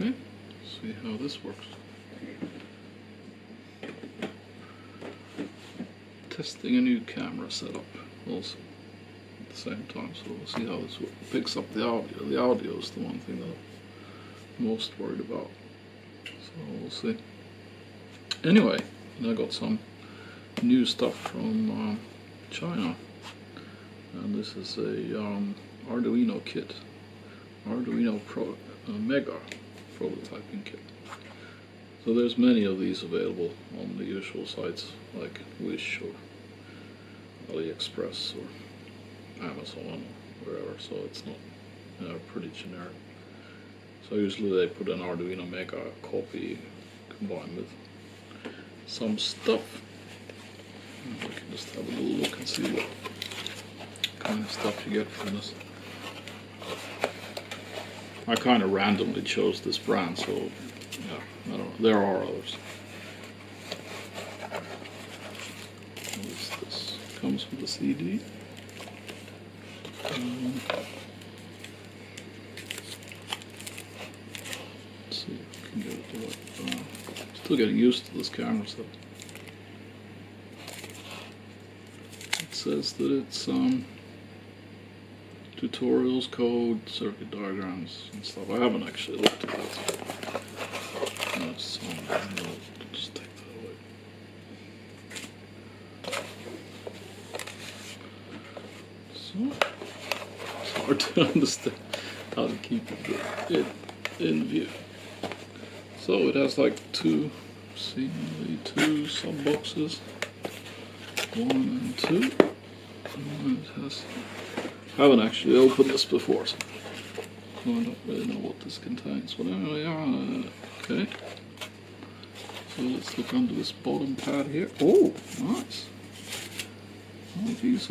Okay, see how this works. Testing a new camera setup also at the same time, so we'll see how this picks up the audio. The audio is the one thing that I'm most worried about, so we'll see. Anyway, I got some new stuff from China, and this is a Arduino kit, Arduino Pro Mega prototyping kit. So there's many of these available on the usual sites like Wish or AliExpress or Amazon or wherever, so it's not pretty generic. So usually they put an Arduino Mega copy combined with some stuff. And we can just have a little look and see what kind of stuff you get from this. I kind of randomly chose this brand, so yeah, I don't know. There are others. At least this comes with a CD. Let's see if we can get it to work. Still getting used to this camera stuff. It says that it's tutorials, code, circuit diagrams and stuff. I haven't actually looked at that. Just take that away. So it's hard to understand how to keep it in view. So it has like seemingly two sub boxes, 1 and 2. And it has. I haven't actually opened this before, so I don't really know what this contains. But anyway, okay. So let's look under this bottom pad here. Oh, nice. Oh, these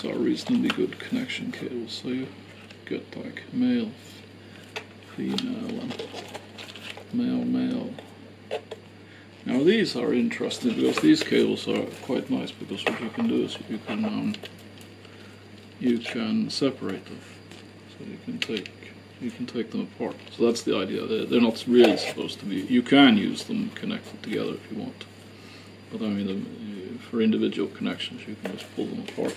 are reasonably good connection cables. So you get like male, female, and male. Now these are interesting because these cables are quite nice, because what you can do is you can separate them, so you can take them apart. So that's the idea. They're not really supposed to be. You can use them connected together if you want, but I mean, for individual connections, you can just pull them apart.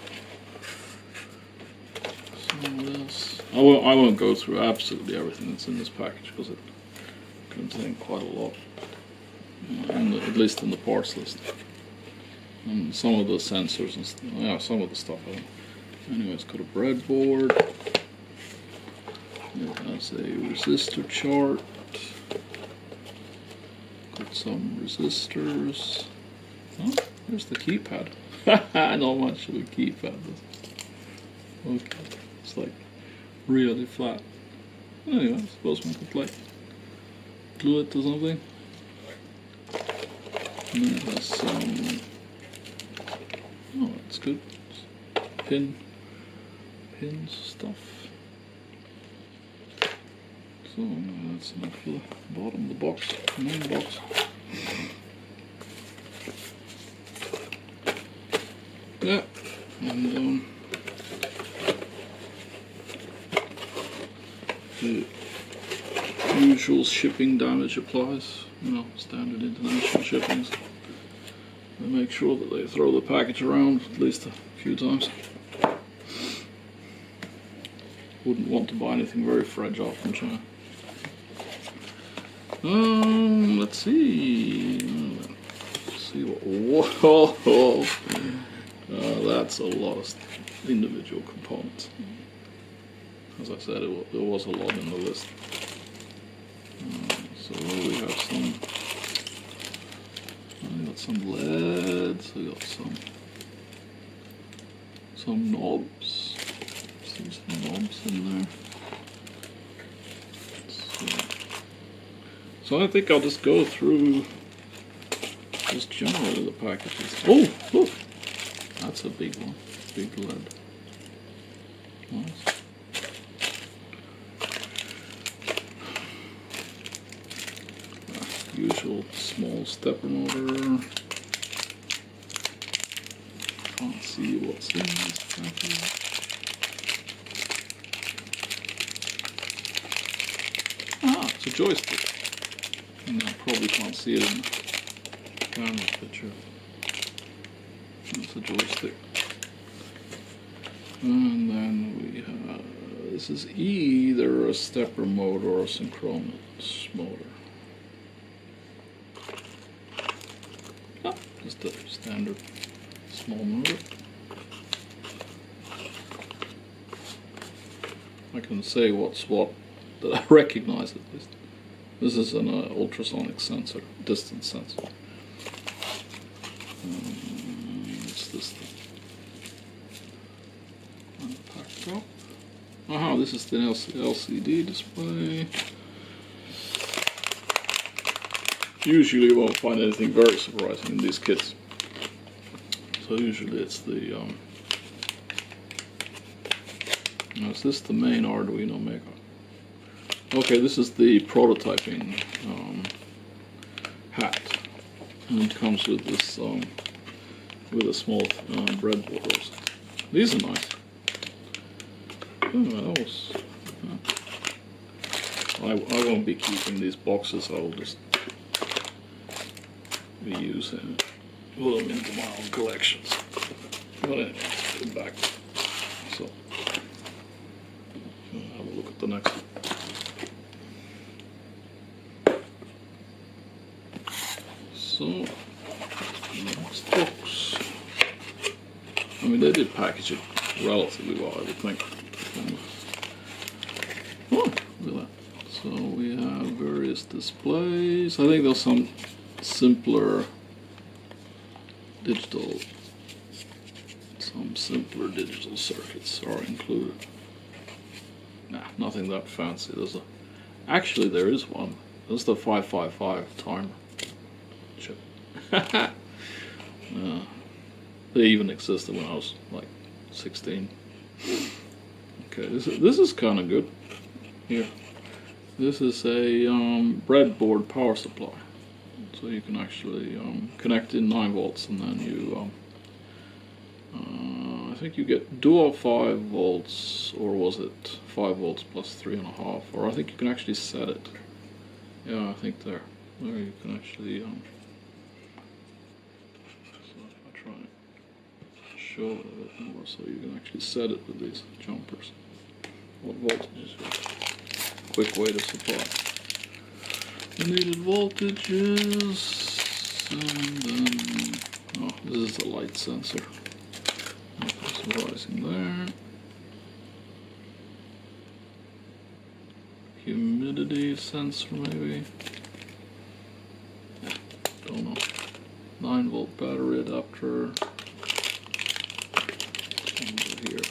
So this, I won't go through absolutely everything that's in this package because it contains quite a lot, at least in the parts list. And some of the sensors and some of the stuff. Anyway, it's got a breadboard. It has a resistor chart. Got some resistors. Oh, there's the keypad. Not much of a keypad. Okay, it's like really flat. Anyway, I suppose we could like glue it to something. And then it has some. Oh, that's good. Pins stuff. So that's enough for the bottom of the box, main box. Yeah, and the usual shipping damage applies. You know, standard international shippings. They make sure that they throw the package around at least a few times. Wouldn't want to buy anything very fragile from China. Let's see. Let's see what. Whoa! That's a lot of individual components. As I said, there was a lot in the list. So we have some. We got some LEDs. We got some knobs. See some knobs in there. So I think I'll just go through just generally the packages. Oh, look! That's a big one. Big LED. Nice. Usual small stepper motor. Can't see what's in this package. a joystick. And I probably can't see it in the camera picture. It's a joystick. And then we have, this is either a stepper motor or a synchronous motor. Ah, just a standard small motor. I can say what's what, that I recognize at least. This is an ultrasonic sensor, distance sensor. What's this thing? Unpacked up. Aha, this is the LCD display. Usually you won't find anything very surprising in these kits. So usually it's the is this the main Arduino Mega? Okay, this is the prototyping hat, and it comes with this with a small breadboard also. These are nice. Oh, that was. I won't be keeping these boxes. I'll just be using put them into my own collections. But anyway, let's go back. So. Have a look at the next one. So, next box. I mean, they did package it relatively well, I would think. Oh, look at that. So we have various displays. I think there's some simpler digital circuits are included. Nah, nothing that fancy. Actually there is one. That's the 555 timer chip. They even existed when I was like 16. Okay, this is kind of good. Here, this is a breadboard power supply. So you can actually connect in 9 volts, and then you I think you get dual 5 volts, or was it 5 volts plus 3.5, or I think you can actually set it. Yeah, I think there you can actually so I'll try and show it a bit more, so you can actually set it with these jumpers. What voltage is it? Quick way to supply the needed voltages, and then this is the light sensor. Rising there. Humidity sensor maybe. Don't know. 9 volt battery adapter. Over here.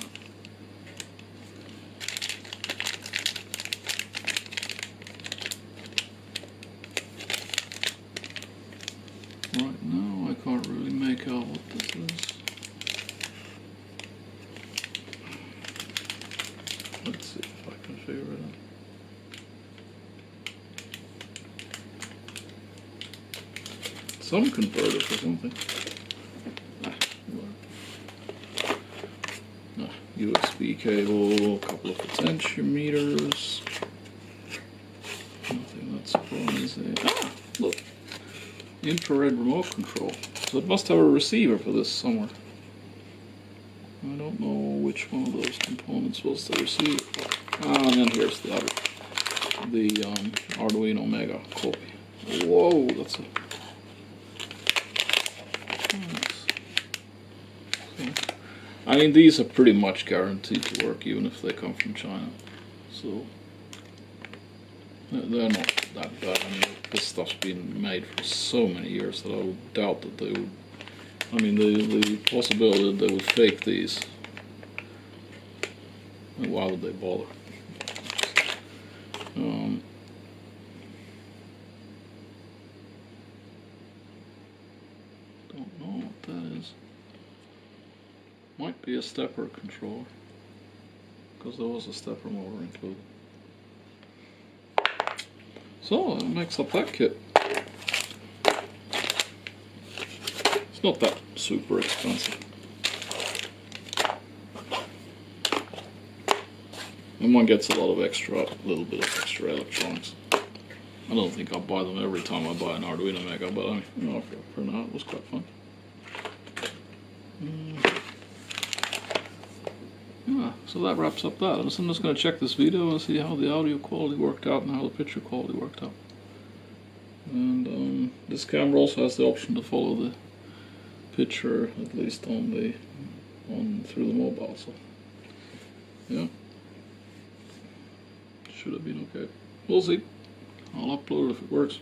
Right now I can't really make out what this is. Let's see if I can figure it out. Some converter for something. USB cable, a couple of potentiometers. Nothing that's surprising. Ah, look. Infrared remote control. So it must have a receiver for this somewhere. I don't know which one of those components was the receiver. Ah, and then here's the other, the Arduino Mega copy. Whoa, that's a. I mean, these are pretty much guaranteed to work, even if they come from China. So they're not that bad. I mean, this stuff's been made for so many years that I would doubt that they would. I mean, the possibility that they would fake these, why would they bother? Don't know what that is. Might be a stepper controller, because there was a stepper motor included. So that makes up that kit. It's not that super expensive. And one gets a little bit of extra electronics. I don't think I'll buy them every time I buy an Arduino Mega, but I mean, for now it was quite fun. Yeah, so that wraps up that. I'm just going to check this video and see how the audio quality worked out and how the picture quality worked out. And this camera also has the option to follow the picture, at least through the mobile. So yeah, should have been okay. We'll see. I'll upload it if it works.